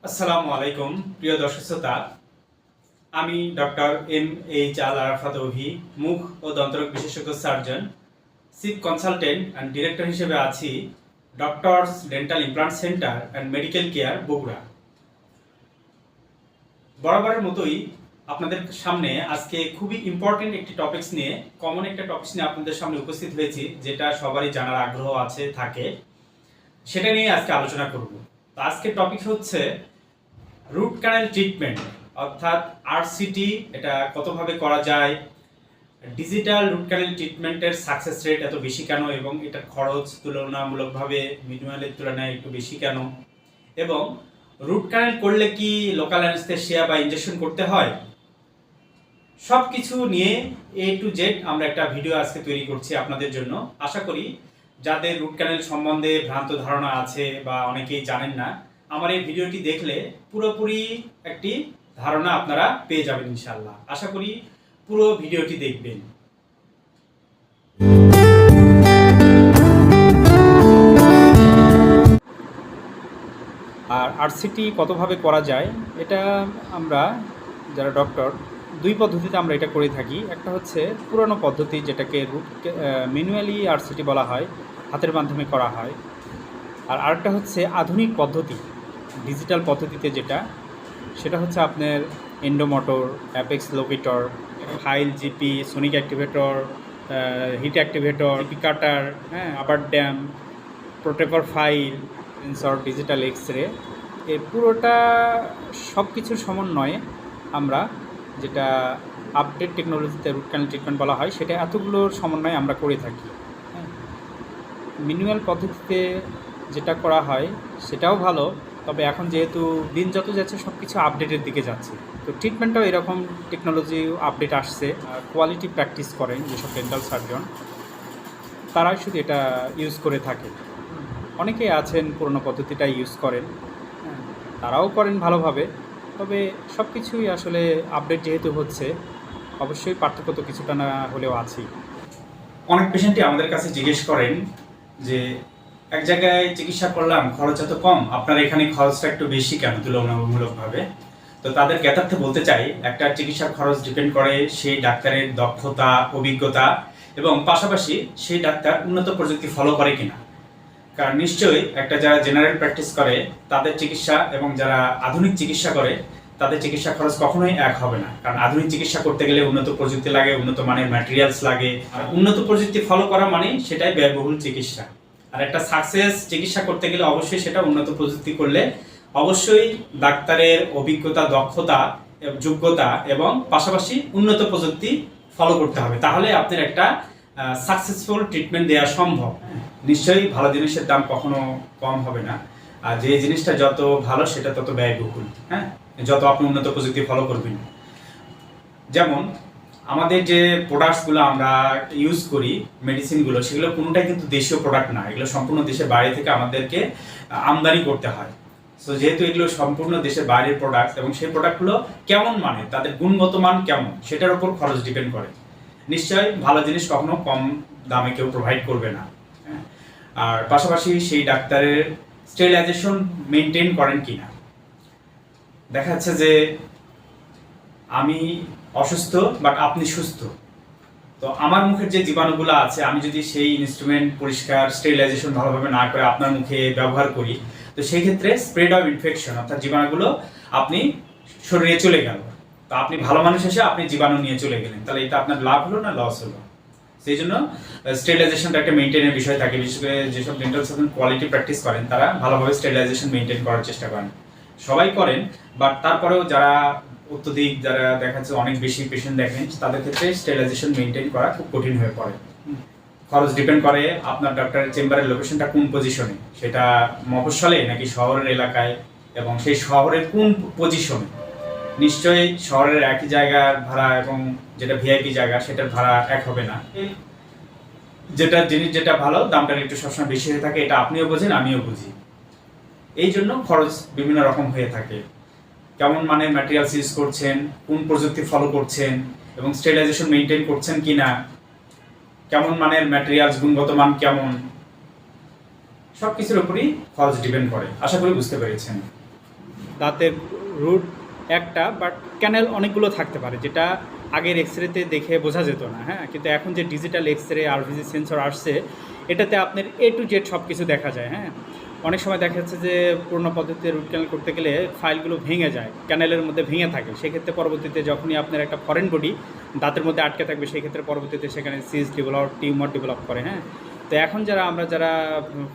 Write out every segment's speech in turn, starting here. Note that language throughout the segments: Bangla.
আসসালামু আলাইকুম প্রিয় দর্শক শ্রোতা। আমি ডক্টর M.H. আল আরাফাত অভি, মুখ ও দন্তরোগ বিশেষজ্ঞ surgeon, chief consultant and director হিসেবে আছি doctors dental implant centre and medical care Bogura. বরাবরের মতোই আপনাদের সামনে আজকে খুবই ইম্পর্টেন্ট একটি টপিকস নিয়ে আপনাদের সামনে উপস্থিত হয়েছি, যেটা সবারই জানার আগ্রহ আছে থাকে, সেটা নিয়ে আজকে আলোচনা করব। তো আজকের টপিক হচ্ছে রুট ক্যানেল ট্রিটমেন্ট, অর্থাৎ RCT এটা কতভাবে করা যায়, ডিজিটাল রুট ক্যানেল ট্রিটমেন্টের সাকসেস রেট এত বেশি কেন, এবং এটার খরচ তুলনামূলকভাবে মিনিমালের তুলনায় একটু বেশি কেন, এবং রুট ক্যানেল করলে কি লোকাল অ্যানেস্থেসিয়া বা ইনজেকশন করতে হয়, সব কিছু নিয়ে A to Z আমরা একটা ভিডিও আজকে তৈরি করছি আপনাদের জন্য। আশা করি যাদের রুট ক্যানেল সম্বন্ধে ভ্রান্ত ধারণা আছে বা অনেকেই জানেন না, আমার এই ভিডিওটি দেখলে পুরোপুরি একটি ধারণা আপনারা পেয়ে যাবেন ইনশাআল্লাহ। আশা করি পুরো ভিডিওটি দেখবেন। আর RCT কতভাবে করা যায়, এটা আমরা যারা ডক্টর দুই পদ্ধতিতে আমরা এটা করে থাকি। একটা হচ্ছে পুরনো পদ্ধতি, যেটাকে ম্যানুয়ালি RCT বলা হয়, হাতের মাধ্যমে করা হয়। আর আরেকটা হচ্ছে আধুনিক পদ্ধতি, ডিজিটাল পদ্ধতিতে সেটা হচ্ছে আপনার endomotor, apex locator, file GP, sonic activator, heat activator, cutter, আবার dam, protector file, sensor, digital x-ray, এই পুরোটা সব কিছুর সমন্বয়ে আমরা যেটা আপডেট টেকনোলজিতে রুট ক্যানেল ট্রিটমেন্ট বলা হয়, সেটা এতগুলোর সমন্বয়ে আমরা করে থাকি। ম্যানুয়াল পদ্ধতিতে যেটা করা হয় সেটাও ভালো, তবে এখন যেহেতু দিন যত যাচ্ছে সব কিছু আপডেটের দিকে যাচ্ছে, তো ট্রিটমেন্টটাও এরকম টেকনোলজি আপডেট আসছে। কোয়ালিটি প্র্যাকটিস করেন যেসব ডেন্টাল সার্জন, তারাই শুধু এটা ইউজ করে থাকে। অনেকেই আছেন পুরনো পদ্ধতিটা ইউজ করেন, তারাও করেন ভালোভাবে, তবে সব কিছুই আসলে আপডেট যেহেতু হচ্ছে, অবশ্যই পার্থক্য তো কিছুটা না হলেও আছেই। অনেক পেশেন্টই আমাদের কাছে জিজ্ঞেস করেন যে এক জায়গায় চিকিৎসা করলাম, খরচ এত কম, আপনার এখানে খরচটা একটু বেশি কেন তুলনামূলকভাবে? তো তাদের জ্ঞাতার্থে বলতে চাই, একটা চিকিৎসার খরচ ডিপেন্ড করে সেই ডাক্তারের দক্ষতা, অভিজ্ঞতা, এবং পাশাপাশি সেই ডাক্তার উন্নত প্রযুক্তি ফলো করে কিনা। কারণ নিশ্চয়ই একটা যারা জেনারেল প্র্যাকটিস করে তাদের চিকিৎসা এবং যারা আধুনিক চিকিৎসা করে তাদের চিকিৎসা খরচ কখনোই এক হবে না। কারণ আধুনিক চিকিৎসা করতে গেলে উন্নত প্রযুক্তি লাগে, উন্নত মানের ম্যাটেরিয়ালস লাগে, আর উন্নত প্রযুক্তি ফলো করা মানে সেটাই ব্যয়বহুল চিকিৎসা। আর একটা সাকসেস চিকিৎসা করতে গেলে অবশ্যই সেটা উন্নত প্রযুক্তি করলে অবশ্যই ডাক্তারের অভিজ্ঞতা, দক্ষতা, যোগ্যতা এবং পাশাপাশি উন্নত প্রযুক্তি ফলো করতে হবে, তাহলে আপনার একটা সাকসেসফুল ট্রিটমেন্ট দেওয়া সম্ভব। নিশ্চয়ই ভালো জিনিসের দাম কখনো কম হবে না, আর যে জিনিসটা যত ভালো সেটা তত ব্যয়বহুল, যত আপনি উন্নত প্রযুক্তি ফলো করবেন। যেমন আমাদের যে প্রোডাক্টসগুলো আমরা ইউজ করি, মেডিসিনগুলো, সেগুলো কোনোটাই কিন্তু দেশীয় প্রোডাক্ট না, এগুলো সম্পূর্ণ দেশের বাইরে থেকে আমাদেরকে আমদানি করতে হয়। সো যেহেতু এগুলো সম্পূর্ণ দেশের বাইরের প্রোডাক্ট, এবং সেই প্রোডাক্টগুলো কেমন মানে, তাদের গুণগত মান কেমন, সেটার উপর খরচ ডিপেন্ড করে। নিশ্চয়ই ভালো জিনিস কখনো কম দামে কেউ প্রোভাইড করবে না। আর পাশাপাশি সেই ডাক্তারের স্টেরিলাইজেশন মেনটেন করেন কিনা। দেখা যাচ্ছে যে আমি অসুস্থ বাট আপনি সুস্থ, তো আমার মুখের যে জীবাণুগুলো আছে, আমি যদি সেই ইনস্ট্রুমেন্ট পরিষ্কার স্টেরিলাইজেশন ভালোভাবে না করে আপনার মুখে ব্যবহার করি, তো সেই ক্ষেত্রে স্প্রেড অফ ইনফেকশন, অর্থাৎ জীবাণুগুলো আপনি শরীরে চলে গেল, তো আপনি ভালো মানুষ এসে আপনি জীবাণু নিয়ে চলে গেলেন, তাহলে এটা আপনার লাভ হলো না লস হলো? সেই জন্য স্টেরিলাইজেশনটা একটা মেনটেনের বিষয় থাকে। বিশেষ করে যেসব ডেন্টাল সার্জন কোয়ালিটি প্র্যাকটিস করেন তারা ভালোভাবে স্টেরিলাইজেশন মেনটেন করার চেষ্টা করেন, সবাই করেন, বাট তারপরেও যারা অত্যধিক, যারা দেখা যাচ্ছে অনেক বেশি পেশেন্ট দেখেন, তাদের ক্ষেত্রে স্টেরিলাইজেশন মেনটেন করা খুব কঠিন হয়ে পড়ে। খরচ ডিপেন্ড করে আপনার ডক্টরের চেম্বারের লোকেশনটা কোন পজিশনে, সেটা মফস্বলে নাকি শহরের এলাকায়, এবং সেই শহরের কোন পজিশনে। নিশ্চয়ই শহরের একই জায়গার ভাড়া এবং যেটা ভিআইপি জায়গা সেটার ভাড়া এক হবে না। যেটা জিনিস যেটা ভালো, দামটা একটু সবসময় বেশি হয়ে থাকে, এটা আপনিও বোঝেন আমিও বুঝি। এই জন্য খরচ বিভিন্ন রকম হয়ে থাকে। কেমন মানের ম্যাটেরিয়ালস ইউজ করছেন, কোন প্রযুক্তি ফলো করছেন, এবং স্টেরিলাইজেশন মেনটেন করছেন কিনা, কেমন মানের ম্যাটেরিয়ালস, গুণগত মান কেমন, সব কিছুর উপরই খরচ ডিপেন্ড করে। আশা করি বুঝতে পেরেছেন। দাঁতের রুট একটা বাট ক্যানেল অনেকগুলো থাকতে পারে, যেটা আগের এক্সরেতে দেখে বোঝা যেত না। হ্যাঁ, কিন্তু এখন যে ডিজিটাল এক্সরে আরভিজি সেন্সর আসছে, এটাতে আপনার এ টু জেড সব কিছু দেখা যায়। হ্যাঁ, অনেক সময় দেখা যাচ্ছে যে পুরোনো পদ্ধতিতে রুট ক্যানেল করতে গেলে ফাইলগুলো ভেঙে যায়, ক্যানেলের মধ্যে ভেঙে থাকে। সেক্ষেত্রে পরবর্তীতে যখনই আপনার একটা ফরেন বডি দাঁতের মধ্যে আটকে থাকবে, সেই ক্ষেত্রে পরবর্তীতে সেখানে সিস্ট ডেভেলপ, টিউমার ডেভেলপ করে। হ্যাঁ, তো এখন আমরা যারা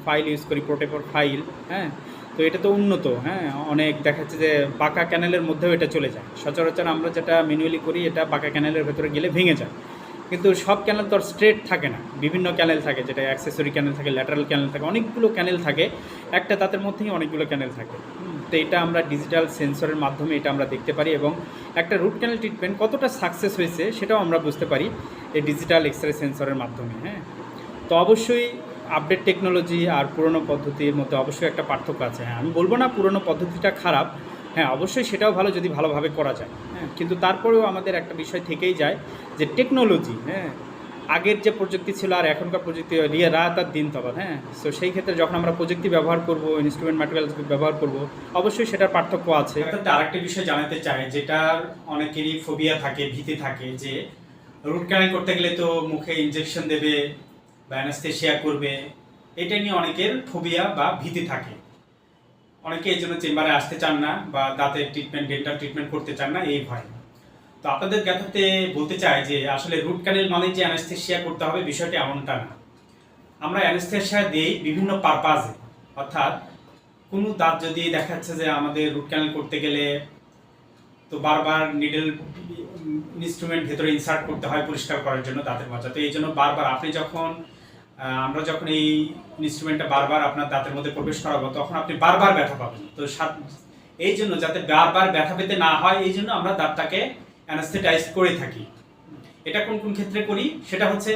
ফাইল ইউজ করি, প্রোটেক্টর ফাইল, হ্যাঁ, তো এটা তো উন্নত। হ্যাঁ, অনেক দেখা যাচ্ছে যে বাঁকা ক্যানেলের মধ্যেও এটা চলে যায়। সচরাচর আমরা যেটা ম্যানুয়ালি করি, এটা বাঁকা ক্যানেলের ভেতরে গেলে ভেঙে যায়। কিন্তু সব ক্যানেল তো আর স্ট্রেট থাকে না, বিভিন্ন ক্যানেল থাকে, যেটা অ্যাক্সেসরি ক্যানেল থাকে, ল্যাটারাল ক্যানেল থাকে, অনেকগুলো ক্যানেল থাকে। একটা দাঁতের মধ্যেই অনেকগুলো ক্যানেল থাকে। তো এটা আমরা ডিজিটাল সেন্সরের মাধ্যমে এটা আমরা দেখতে পারি, এবং একটা রুট ক্যানেল ট্রিটমেন্ট কতটা সাকসেস হয়েছে সেটাও আমরা বুঝতে পারি এই ডিজিটাল এক্সরে সেন্সরের মাধ্যমে। হ্যাঁ, তো অবশ্যই আপডেট টেকনোলজি আর পুরনো পদ্ধতির মধ্যে অবশ্যই একটা পার্থক্য আছে। হ্যাঁ, আমি বলবো না পুরনো পদ্ধতিটা খারাপ, হ্যাঁ অবশ্যই সেটাও ভালো যদি ভালোভাবে করা যায়। হ্যাঁ, কিন্তু তারপরেও আমাদের একটা বিষয় থেকেই যায় যে টেকনোলজি, হ্যাঁ, আগের যে প্রযুক্তি ছিল আর এখনকার প্রযুক্তি নিয়ে রাত আর দিন তফাৎ। হ্যাঁ, সো সেই ক্ষেত্রে যখন আমরা প্রযুক্তি ব্যবহার করব, ইনস্ট্রুমেন্ট ম্যাটেরিয়ালস ব্যবহার করব, অবশ্যই সেটার পার্থক্য আছে। অর্থাৎ আরেকটা বিষয় জানাতে চাই, যেটার অনেকেরই ফোবিয়া থাকে, ভীতি থাকে, যে রুট ক্যানাল করতে গেলে তো মুখে ইনজেকশন দেবে বা অ্যানাস্থেশিয়া করবে, এটা নিয়ে অনেকের ফোবিয়া বা ভীতি থাকে। অনেকে এই জন্য চেম্বারে আসতে চান না বা দাঁতের ট্রিটমেন্ট, ডেন্টাল ট্রিটমেন্ট করতে চান না এই ভয়। তো আপনাদের জ্ঞাতাতে বলতে চাই যে আসলে রুট ক্যানেল মানে যে অ্যানাস্থেশিয়া করতে হবে, বিষয়টি এমনটা না। আমরা অ্যানাস্থেশিয়া দিই বিভিন্ন পারপাজে। অর্থাৎ কোনো দাঁত যদি দেখা যাচ্ছে যে আমাদের রুট ক্যানেল করতে গেলে তো বারবার নিডল ইনস্ট্রুমেন্ট ভেতরে ইনসার্ট করতে হয় পরিষ্কার করার জন্য দাঁতের মজ্জা। তো এই জন্য বারবার আপনি যখন আমরা যখন এই ইনস্ট্রুমেন্টটা বারবার আপনার দাঁতের মধ্যে প্রবেশ করাবো, তখন আপনি বারবার ব্যথা পাবেন। তো এই জন্য যাতে বারবার ব্যথা পেতে না হয়, এই জন্য আমরা দাঁতটাকে অ্যানাস্থেটাইজ করে থাকি। এটা কোন কোন ক্ষেত্রে করি, সেটা হচ্ছে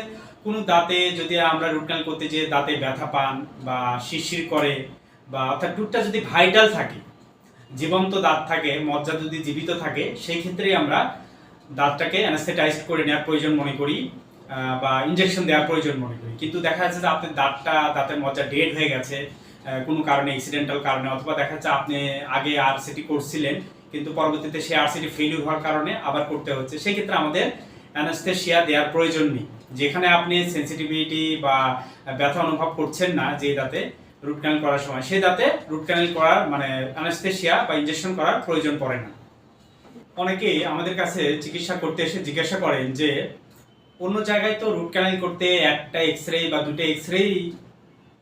কোনো দাঁতে যদি আমরা রুট ক্যানাল করতে যেয়ে দাঁতে ব্যথা পান বা শিরশির করে, বা অর্থাৎ টুথটা যদি ভাইটাল থাকে, জীবন্ত দাঁত থাকে, মজ্জা যদি জীবিত থাকে, সেই ক্ষেত্রেই আমরা দাঁতটাকে অ্যানাস্থেটাইজ করে নেওয়ার প্রয়োজন মনে করি বা ইনজেকশন দেওয়ার প্রয়োজন মনে করি। কিন্তু দেখা যাচ্ছে যে আপনার দাঁতের মজ্জা ডেড হয়ে গেছে কোনো কারণে, অ্যাক্সিডেন্টাল কারণে, অথবা দেখা যাচ্ছে আপনি আগে আরসিটি করছিলেন কিন্তু পরবর্তীতে সেই আরসিটি ফেলিউর হওয়ার কারণে আবার করতে হচ্ছে, সেই ক্ষেত্রে আমাদের অ্যানাস্থেশিয়া দেওয়ার প্রয়োজন নেই। যেখানে আপনি সেন্সিটিভিটি বা ব্যথা অনুভব করছেন না যে দাঁতে রুট ক্যানেল করার সময়, সেই দাঁতে রুট ক্যানেল করার মানে অ্যানাস্থেশিয়া বা ইনজেকশন করার প্রয়োজন পড়ে না। অনেকেই আমাদের কাছে চিকিৎসা করতে এসে জিজ্ঞাসা করেন যে অন্য জায়গায় তো রুট ক্যানেল করতে একটা এক্সরে বা দুটো এক্সরে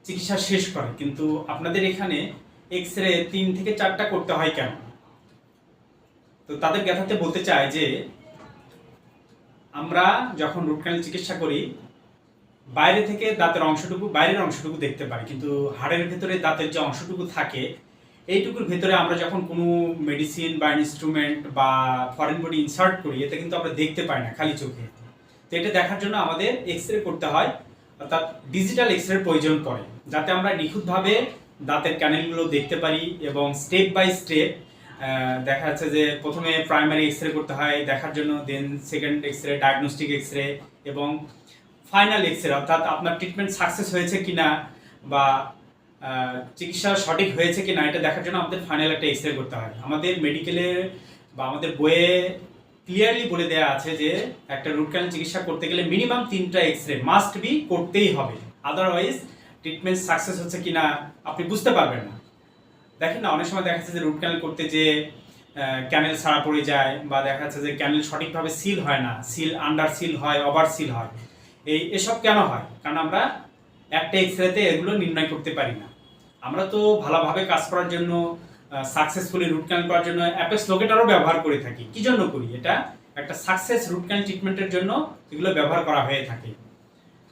চিকিৎসা শেষ করে, কিন্তু আপনাদের এখানে এক্সরে 3 থেকে 4টা করতে হয় কেন? তো তাদের কথাতে বলতে চাই যে আমরা যখন রুট ক্যানেল চিকিৎসা করি, বাইরে থেকে দাঁতের অংশটুকু, বাইরের অংশটুকু দেখতে পারি, কিন্তু হাড়ের ভেতরে দাঁতের যে অংশটুকু থাকে, এইটুকুর ভেতরে আমরা যখন কোনো মেডিসিন বা ইনস্ট্রুমেন্ট বা ফরেন বডি ইনসার্ট করি, এটা কিন্তু আমরা দেখতে পাই না খালি চোখে। তো এটা দেখার জন্য আমাদের এক্সরে করতে হয়, অর্থাৎ ডিজিটাল এক্সরের প্রয়োজন পড়ে, যাতে আমরা নিখুঁতভাবে দাঁতের ক্যানেলগুলো দেখতে পারি এবং স্টেপ বাই স্টেপ দেখা যাচ্ছে যে প্রথমে প্রাইমারি এক্সরে করতে হয় দেখার জন্য, then second X-ray, diagnostic X-ray, এবং ফাইনাল এক্সরে অর্থাৎ আপনার ট্রিটমেন্ট সাকসেস হয়েছে কিনা বা চিকিৎসা সঠিক হয়েছে কিনা, এটা দেখার জন্য আমাদের ফাইনাল একটা এক্সরে করতে হয়। আমাদের মেডিকেলে বা আমাদের বইয়ে ক্লিয়ারলি বলে দেওয়া আছে যে একটা রুট ক্যানেল চিকিৎসা করতে গেলে মিনিমাম 3টা এক্সরে মাস্ট বি করতেই হবে, আদারওয়াইজ ট্রিটমেন্ট সাকসেস হচ্ছে কিনা আপনি বুঝতে পারবেন না। দেখেন না, অনেক সময় দেখা যাচ্ছে যে রুট ক্যানেল করতে যে ক্যানেল ছাড়া পড়ে যায়, বা দেখা যাচ্ছে যে ক্যানেল সঠিকভাবে সিল হয় না, সিল আন্ডার সিল হয়, ওভার সিল হয়। এসব কেন হয়? কারণ আমরা একটা এক্সরেতে এগুলো নির্ণয় করতে পারি না। আমরা তো ভালোভাবে কাজ করার জন্য, সাকসেসফুলি রুট ক্যানেল করার জন্য অ্যাপেক্স লোকেটারও ব্যবহার করে থাকি। কি জন্য করি? এটা একটা সাকসেস রুট ক্যানেল ট্রিটমেন্টের জন্য এগুলো ব্যবহার করা হয়ে থাকে।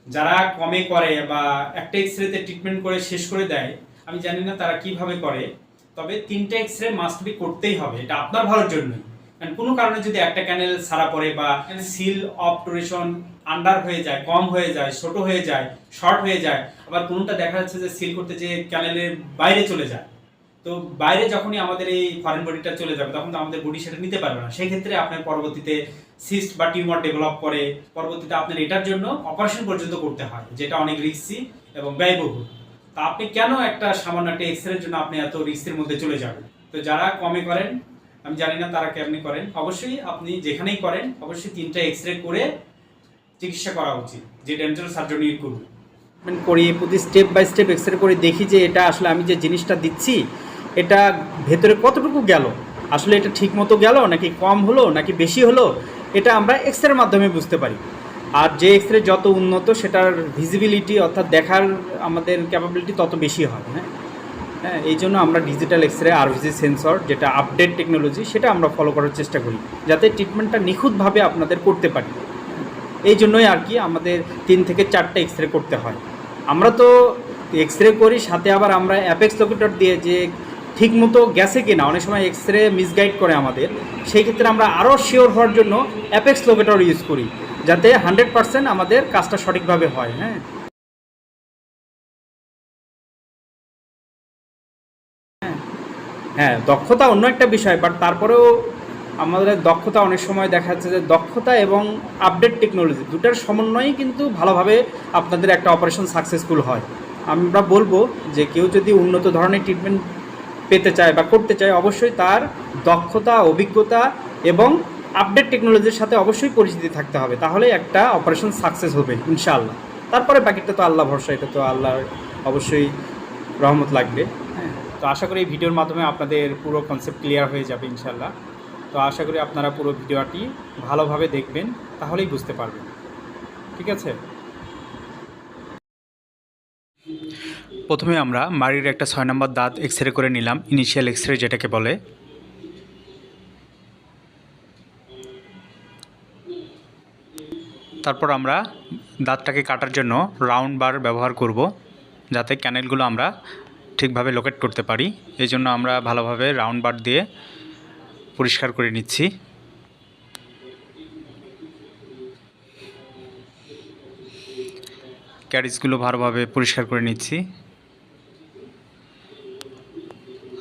যারা কমে করে বা একটা এক্সরেতে ট্রিটমেন্ট করে শেষ করে দেয়, আমি জানি না তারা কিভাবে করে, তবে 3টা এক্সরে মাস্ট বি করতেই হবে, এটা আপনার ভালোর জন্যই। কারণ কোনো কারণে যদি একটা ক্যানেল সারা পড়ে বা সিল অবটুরেশন আন্ডার হয়ে যায়, কম হয়ে যায়, ছোট হয়ে যায়, শর্ট হয়ে যায়, আবার কোনটা দেখা যাচ্ছে যে সিল করতে যে ক্যানেলের বাইরে চলে যায়, তো বাইরে যখনই আমাদের এই ফরেন বডিটা চলে যাবে, তখন তো আমাদের বডি সেটা নিতে পারবে না। সেই ক্ষেত্রে আপনার পরবর্তীতে সিস্ট বা টিউমার ডেভেলপ করে, পরবর্তীতে আপনার এটার জন্য অপারেশন পর্যন্ত করতে হয়, যেটা অনেক রিস্কি এবং ব্যয়বহুল। তা আপনি কেন একটা সামান্য একটা এক্সরের জন্য আপনি এত রিস্কের মধ্যে চলে যাবেন? তো যারা কমে করেন আমি জানি না তারা কেমনি করেন, অবশ্যই আপনি যেখানেই করেন অবশ্যই 3টা এক্স-রে করে চিকিৎসা করা উচিত, যে ডেন্টাল সার্জরি করুন। করি প্রতি স্টেপ বাই স্টেপ এক্স-রে করে দেখি যে এটা আসলে আমি যে জিনিসটা দিচ্ছি এটা ভেতরে কতটুকু গেল, আসলে এটা ঠিক মতো গেল নাকি কম হলো নাকি বেশি হলো, এটা আমরা এক্স-রের মাধ্যমে বুঝতে পারি। আর যে এক্স-রে যত উন্নত সেটার ভিজিবিলিটি অর্থাৎ দেখার আমাদের ক্যাপাবিলিটি তত বেশি হয়। হ্যাঁ, এই জন্য আমরা ডিজিটাল এক্স-রে আরভিজি সেন্সর যেটা আপডেট টেকনোলজি সেটা আমরা ফলো করার চেষ্টা করি যাতে ট্রিটমেন্টটা নিখুঁতভাবে আপনাদের করতে পারি। এই জন্যই আর কি আমাদের 3 থেকে 4টা এক্স-রে করতে হয়। আমরা তো এক্স-রে করি, সাথে আবার আমরা অ্যাপেক্স লোকেটর দিয়ে যে ঠিক মতো গেছে কিনা, অনেক সময় এক্স-রে মিসগাইড করে আমাদের, সেই ক্ষেত্রে আমরা আরও শিওর হওয়ার জন্য অ্যাপেক্স লোকেটর ইউজ করি যাতে 100% আমাদের কাজটা সঠিকভাবে হয়। হ্যাঁ, দক্ষতা অন্য একটা বিষয়, বাট তারপরেও আমাদের দক্ষতা অনেক সময় দেখা যাচ্ছে যে দক্ষতা এবং আপডেট টেকনোলজি দুটার সমন্বয়েই কিন্তু ভালোভাবে আপনাদের একটা অপারেশন সাকসেসফুল হয়। আমরা বলবো যে কেউ যদি উন্নত ধরনের ট্রিটমেন্ট পেতে চায় বা করতে চায় অবশ্যই তার দক্ষতা, অভিজ্ঞতা এবং আপডেট টেকনোলজির সাথে অবশ্যই পরিচিতি থাকতে হবে, তাহলে একটা অপারেশন সাকসেস হবে ইনশাআল্লাহ। তারপরে বাকিটা তো আল্লাহ ভরসা, এটা তো আল্লাহর অবশ্যই রহমত লাগবে। তো আশা করি এই ভিডিওর মাধ্যমে আপনাদের পুরো কনসেপ্ট ক্লিয়ার হয়ে যাবে ইনশাআল্লাহ। তো আশা করি আপনারা পুরো ভিডিওটি ভালোভাবে দেখবেন, তাহলেই বুঝতে পারবেন। ঠিক আছে, প্রথমে আমরা মাড়ির একটা 6 নম্বর দাঁত এক্স-রে করে নিলাম, ইনিশিয়াল এক্স-রে যেটাকে বলে। তারপর আমরা দাঁতটাকে কাটার জন্য রাউন্ড বার ব্যবহার করব যাতে ক্যানেলগুলো আমরা ঠিকভাবে লোকেট করতে পারি। এই জন্য আমরা ভালোভাবে রাউন্ড বার দিয়ে পরিষ্কার করে নিচ্ছি। ক্যারিজগুলো ভালোভাবে পরিষ্কার করে নিচ্ছি,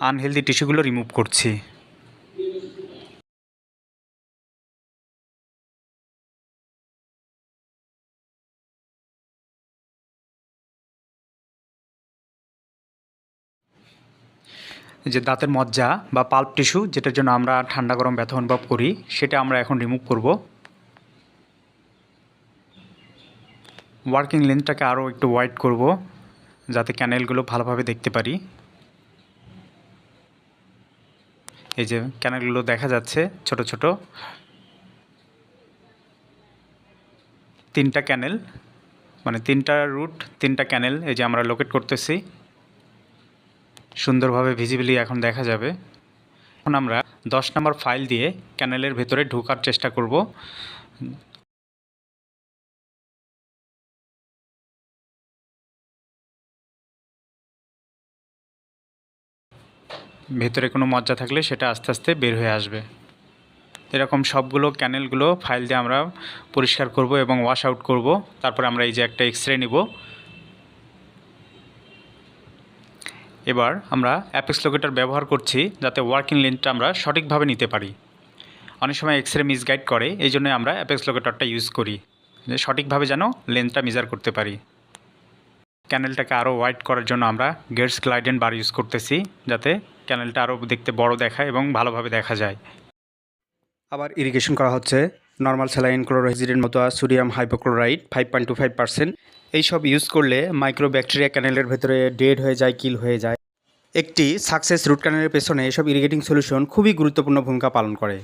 আনহেলদি টিস্যুগুলো রিমুভ করছি। যে দাঁতের মজ্জা বা পাল্প টিস্যু যেটার জন্য আমরা ঠান্ডা গরম ব্যথা অনুভব করি সেটা আমরা এখন রিমুভ করব। ওয়ার্কিং লেন্থটাকে আরও একটু ওয়াইড করব যাতে ক্যানেলগুলো ভালোভাবে দেখতে পারি। এই যে ক্যানেলগুলো দেখা যাচ্ছে ছোট ছোট 3টা ক্যানেল, মানে 3টা রুট 3টা ক্যানেল এই যে আমরা লোকেট করতেছি, সুন্দরভাবে ভিজিবলি এখন দেখা যাবে। এখন আমরা 10 নম্বর ফাইল দিয়ে ক্যানেলের ভেতরে ঢোকার চেষ্টা করব। ভেতরে কোনো মজ্জা থাকলে সেটা আস্তে আস্তে বের হয়ে আসবে। এরকম সবগুলো ক্যানেলগুলো ফাইল দিয়ে আমরা পরিষ্কার করব এবং ওয়াশ আউট করব। তারপর আমরা এই যে একটা এক্স-রে নিব। এবার আমরা অ্যাপেক্স লোকেটর ব্যবহার করছি যাতে ওয়ার্কিং লেন্থটা আমরা সঠিকভাবে নিতে পারি। অনেক সময় এক্স-রে মিসগাইড করে, এই জন্য আমরা অ্যাপেক্স লোকেটরটা ইউজ করি যে সঠিকভাবে যেন লেন্থটা মেজার করতে পারি। ক্যানেলটাকে আরও ওয়াইড করার জন্য আমরা গেটস গ্লাইডেন বার ইউজ করতেছি যাতে ক্যানেলটা আরও দেখতে বড় দেখায় এবং ভালোভাবে দেখা যায়। আবার ইরিগেশন করা হচ্ছে নর্মাল স্যালাইন ক্লোরোহেজিডের মতো সোডিয়াম হাইপোক্লোরাইড 5.25%। এইসব ইউজ করলে মাইক্রোব্যাকটেরিয়া ক্যানেলের ভেতরে ডেড হয়ে যায়, কিল হয়ে যায়। একটি সাকসেস রুট ক্যানেলের পেছনে এসব ইরিগেটিং সলিউশন খুবই গুরুত্বপূর্ণ ভূমিকা পালন করে।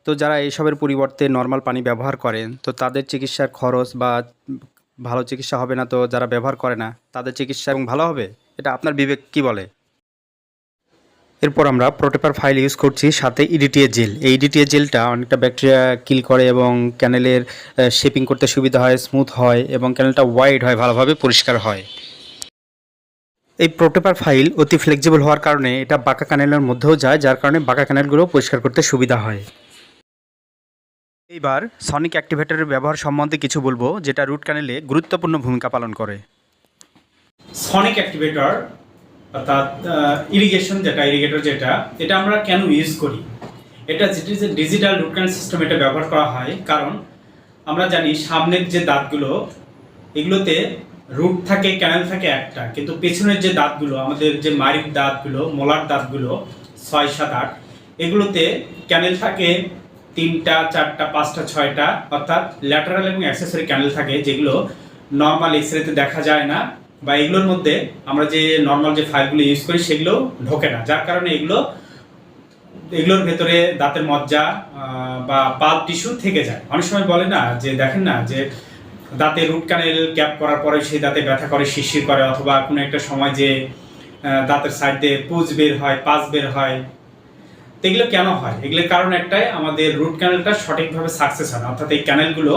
তো যারা এইসবের পরিবর্তে নর্মাল পানি ব্যবহার করেন তো তাদের চিকিৎসার খরচ বা ভালো চিকিৎসা হবে না, তো যারা ব্যবহার করে না তাদের চিকিৎসা এবং ভালো হবে, এটা আপনার বিবেক কি বলে? এরপর আমরা প্রোটেপার ফাইল ইউজ করছি, সাথে ইডিটিএ জেল। এই ইডিটিএ জেলটা অনেকটা ব্যাকটেরিয়া কিল করে এবং ক্যানেলের শেপিং করতে সুবিধা হয়, স্মুথ হয় এবং ক্যানেলটা ওয়াইড হয়, ভালোভাবে পরিষ্কার হয়। এই প্রোটেপার ফাইল অতি ফ্লেক্সিবল হওয়ার কারণে এটা বাঁকা ক্যানেলের মধ্যেও যায়, যার কারণে বাঁকা ক্যানেলগুলো পরিষ্কার করতে সুবিধা হয়। এইবার সনিক অ্যাক্টিভেটরের ব্যবহার সম্বন্ধে কিছু বলবো যেটা রুট ক্যানেলে গুরুত্বপূর্ণ ভূমিকা পালন করে। সনিক অ্যাক্টিভেটর অর্থাৎ ইরিগেটর যেটা এটা আমরা কেন ইউজ করি? এটা যে ডিজিটাল রুট ক্যানেল সিস্টেম এটা ব্যবহার করা হয় কারণ আমরা জানি সামনের যে দাঁতগুলো এগুলোতে রুট থাকে, ক্যানেল থাকে একটা, কিন্তু পেছনের যে দাঁতগুলো আমাদের যে মাড়ির দাঁতগুলো, মোলার দাঁতগুলো 6, 7, 8 এগুলোতে ক্যানেল থাকে 3টা, 4টা, 5টা, 6টা, অর্থাৎ ল্যাটারাল এবং অ্যাক্সেসরি ক্যানেল থাকে যেগুলো নর্মাল এক্সরেতে দেখা যায় না, বা এগুলোর মধ্যে আমরা যে নর্মাল যে ফাইলগুলো ইউজ করি সেগুলো ঢোকে না, যার কারণে এগুলোর ভেতরে দাঁতের মজ্জা বা পাল্প টিস্যু থেকে যায়। অনেক সময় বলে না যে দেখেন না যে দাঁতে রুট ক্যানেল ক্যাপ করার পরে সেই দাঁতে ব্যথা করে, শিরশির করে, অথবা কোনো একটা সময় যে দাঁতের সাইড দিয়ে পুজ বের হয়, পাস বের হয়। তো এগুলো কেন হয়? এগুলোর কারণ একটাই, আমাদের রুট ক্যানেলটা সঠিকভাবে সাকসেস হয় না, অর্থাৎ এই ক্যানেলগুলো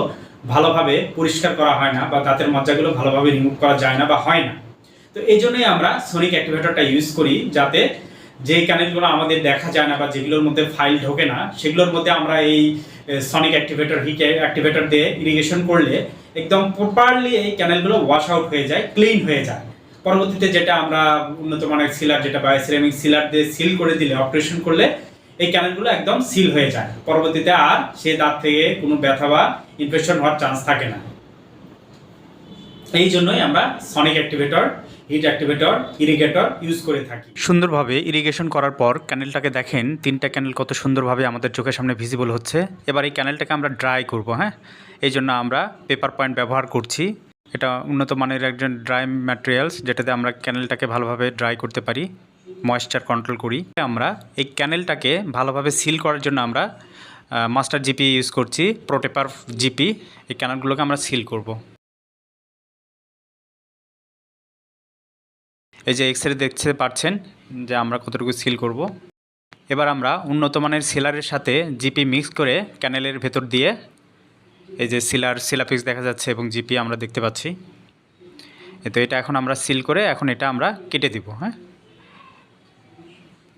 ভালোভাবে পরিষ্কার করা হয় না, বা দাঁতের মজ্জাগুলো ভালোভাবে রিমুভ করা যায় না বা হয় না। তো এই জন্যই আমরা সনিক অ্যাক্টিভেটরটা ইউজ করি, যাতে যে ক্যানেলগুলো আমাদের দেখা যায় না বা যেগুলোর মধ্যে ফাইল ঢোকে না সেগুলোর মধ্যে আমরা এই সনিক অ্যাক্টিভেটর, হিট অ্যাক্টিভেটর দিয়ে ইরিগেশন করলে একদম প্রপারলি এই ক্যানেলগুলো ওয়াশ আউট হয়ে যায়, ক্লিন হয়ে যায়। পরবর্তীতে যেটা আমরা উন্নত মানের সিলার, যেটা বায়োসিরামিক সিলার দিয়ে সিল করে দিলে, অপারেশন করলে এই ক্যানেলগুলো একদম সিল হয়ে যায়। পরবর্তীতে আর সে দাঁত থেকে কোনো ব্যথা বা ইনফেকশন হওয়ার চান্স থাকে না। এই জন্যই আমরা sonic activator, heat activator, irrigator use করে থাকি। সুন্দরভাবে ইরিগেশন করার পর ক্যানেলটাকে দেখেন, 3টা ক্যানেল কত সুন্দরভাবে আমাদের চোখের সামনে ভিজিবল হচ্ছে। এবার এই ক্যানেলটাকে আমরা ড্রাই করব। হ্যাঁ, এই জন্য আমরা পেপার পয়েন্ট ব্যবহার করছি। এটা উন্নত মানের একজন ড্রাই ম্যাটেরিয়ালস, যেটাতে আমরা ক্যানেলটাকে ভালোভাবে ড্রাই করতে পারি, ময়েশ্চার কন্ট্রোল করি। আমরা এই ক্যানেলটাকে ভালোভাবে সিল করার জন্য আমরা মাস্টার জিপি ইউজ করছি, প্রোটেপার জিপি। এই ক্যানেলগুলোকে আমরা সিল করব। এই যে এক্সরে দেখতে পাচ্ছেন যে আমরা কতটুকু সিল করব। এবার আমরা উন্নত মানের সিলারের সাথে জিপি মিক্স করে ক্যানেলের ভেতর দিয়ে, এই যে সিলাফিক্স দেখা যাচ্ছে এবং জিপি আমরা দেখতে পাচ্ছি। তো এটা এখন আমরা সিল করে এখন এটা আমরা কেটে দিব। হ্যাঁ,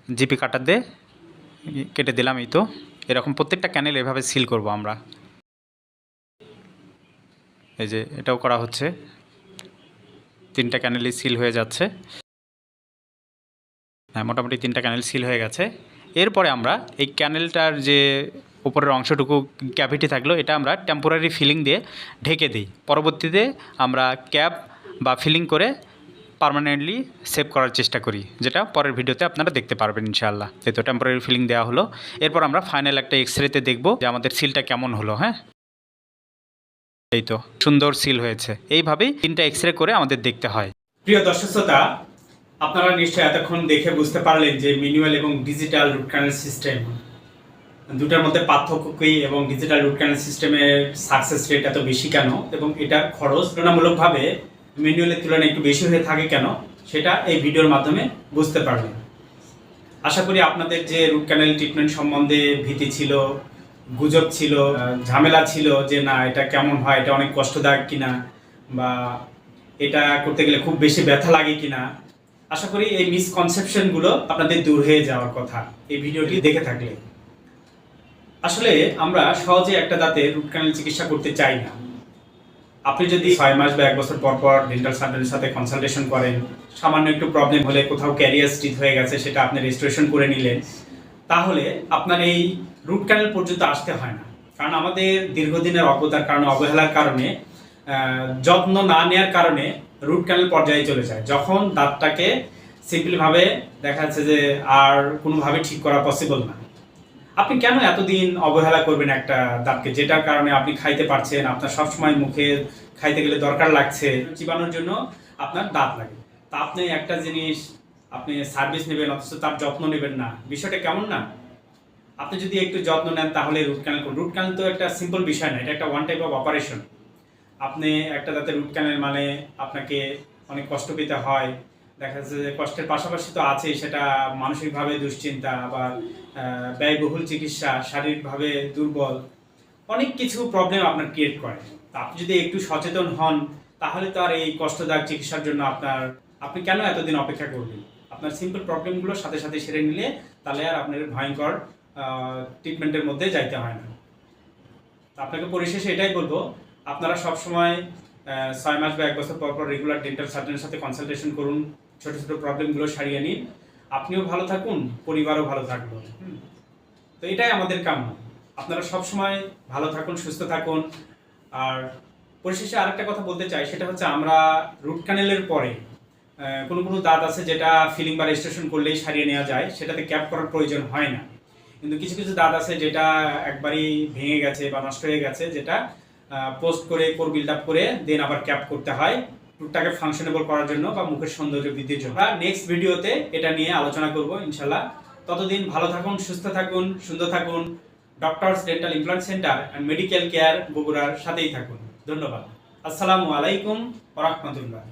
জিপি কাটার দিয়ে কেটে দিলাম। এই তো এরকম প্রত্যেকটা ক্যানেল এভাবে সিল করব আমরা। এই যে এটাও করা হচ্ছে, 3টা ক্যানেলই সিল হয়ে যাচ্ছে। হ্যাঁ, মোটামুটি 3টা ক্যানেল সিল হয়ে গেছে। এরপরে আমরা এই ক্যানেলটার যে উপরের অংশটুকু ক্যাভিটি থাকলো, এটা আমরা টেম্পোরারি ফিলিং দিয়ে ঢেকে দিই। পরবর্তীতে আমরা ক্যাপ বা ফিলিং করে পার্মানেন্টলি সেভ করার চেষ্টা করি, যেটা পরের ভিডিওতে আপনারা দেখতে পারবেন ইনশাআল্লাহ। এই তো টেম্পোরারি ফিলিং দেওয়া হলো। এরপর আমরা ফাইনাল একটা এক্সরেতে দেখব যে আমাদের সিলটা কেমন হলো। হ্যাঁ, এই তো সুন্দর সিল হয়েছে। এইভাবেই 3টা এক্সরে করে আমাদের দেখতে হয়। প্রিয় দর্শক শ্রোতা, আপনারা নিশ্চয়ই এতক্ষণ দেখে বুঝতে পারলেন যে ম্যানুয়াল এবং ডিজিটাল রুট ক্যানেল সিস্টেম দুটার মধ্যে পার্থক্য কী, এবং ডিজিটাল রুট ক্যানেল সিস্টেমের সাকসেস রেট এত বেশি কেন, এবং এটার খরচ তুলনামূলকভাবে ম্যানুয়ালের তুলনায় একটু বেশি হয়ে থাকে কেন, সেটা এই ভিডিওর মাধ্যমে বুঝতে পারবেন। আশা করি আপনাদের যে রুট ক্যানেল ট্রিটমেন্ট সম্বন্ধে ভীতি ছিল, গুজব ছিল, ঝামেলা ছিল যে না এটা কেমন হয়, এটা অনেক কষ্টদায়ক কিনা, বা এটা করতে গেলে খুব বেশি ব্যথা লাগে কিনা, আশা করি এই মিসকনসেপশনগুলো আপনাদের দূর হয়ে যাওয়ার কথা এই ভিডিওটি দেখে থাকলে। আসলে আমরা সহজে একটা দাঁতে রুট ক্যানেল চিকিৎসা করতে চাই না। আপনি যদি 6 মাস বা 1 বছর পর পর ডেন্টাল সার্জনের সাথে কনসালটেশন করেন, সামান্য একটু প্রবলেম হলে, কোথাও ক্যারিয়ার স্টিচ হয়ে গেছে, সেটা আপনি রেস্টোরেশন করে নিলেন, তাহলে আপনার এই রুট ক্যানেল পর্যন্ত আসতে হয় না। কারণ আমাদের দীর্ঘদিনের অজ্ঞতার কারণে, অবহেলার কারণে, যত্ন না নেওয়ার কারণে রুট ক্যানেল পর্যায়ে চলে যায়, যখন দাঁতটাকে সিম্পলভাবে দেখা যাচ্ছে যে আর কোনোভাবে ঠিক করা পসিবল না। আপনি কেন এতদিন অবহেলা করবেন একটা দাঁতকে, যেটার কারণে আপনি খাইতে পারছেন, আপনার সবসময় মুখে খাইতে গেলে দরকার লাগছে, চিবানোর জন্য আপনার দাঁত লাগে, তা আপনি একটা জিনিস আপনি সার্ভিস নেবেন অথচ তার যত্ন নেবেন না, বিষয়টা কেমন না? আপনি যদি একটু যত্ন নেন তাহলে রুট ক্যানেল করুন। রুট ক্যানেল তো একটা সিম্পল বিষয় না, এটা একটা ওয়ান টাইপ অফ অপারেশন। আপনি একটা দাঁতে রুট ক্যানেল মানে আপনাকে অনেক কষ্ট পেতে হয়, দেখা যাচ্ছে যে কষ্টের পাশাপাশি তো আছেই সেটা মানসিকভাবে দুশ্চিন্তা, আবার ব্যয়বহুল চিকিৎসা, শারীরিকভাবে দুর্বল, অনেক কিছু প্রবলেম আপনার ক্রিয়েট করে। তা আপনি যদি একটু সচেতন হন তাহলে তো আর এই কষ্টদায়ক চিকিৎসার জন্য আপনি কেন এতদিন অপেক্ষা করবেন? আপনার সিম্পল প্রবলেমগুলো সাথে সাথে সেরে নিলে তাহলে আর আপনার ভয়ঙ্কর ট্রিটমেন্টের মধ্যে যাইতে হয় না। আপনাকে পরিশেষে এটাই বলবো, আপনারা সবসময় 6 মাস বা 1 বছর পর পর রেগুলার ডেন্টাল সার্জনের সাথে কনসালটেশন করুন, ছোট ছোট প্রবলেমগুলো সারিয়ে নিন, আপনিও ভালো থাকুন, পরিবারও ভালো থাকবে। তো এটাই আমাদের কাম্য। আপনারা সবসময় ভালো থাকুন, সুস্থ থাকুন। আর পরিশেষে আরেকটা কথা বলতে চাই, সেটা হচ্ছে আমরা রুট ক্যানেলের পরে কোনো কোনো দাঁত আছে যেটা ফিলিং বা রেজিস্ট্রেশন করলেই সারিয়ে নেওয়া যায়, সেটাতে ক্যাপ করার প্রয়োজন হয় না। কিন্তু কিছু কিছু দাঁত আছে যেটা একবারই ভেঙে গেছে বা নষ্ট হয়ে গেছে, যেটা পোস্ট করে কোর বিল্ড আপ করে দেন আবার ক্যাপ করতে হয় টুকটাকে ফাংশনেবল করার জন্য বা মুখের সৌন্দর্য বৃদ্ধির জন্য। আমরা নেক্সট ভিডিওতে এটা নিয়ে আলোচনা করব ইনশাল্লাহ। ততদিন ভালো থাকুন, সুস্থ থাকুন, সুন্দর থাকুন। Doctors dental implant centre and medical care বগুড়ার সাথেই থাকুন। ধন্যবাদ। আসসালামু আলাইকুম ওয়া রাহমাতুল্লাহ।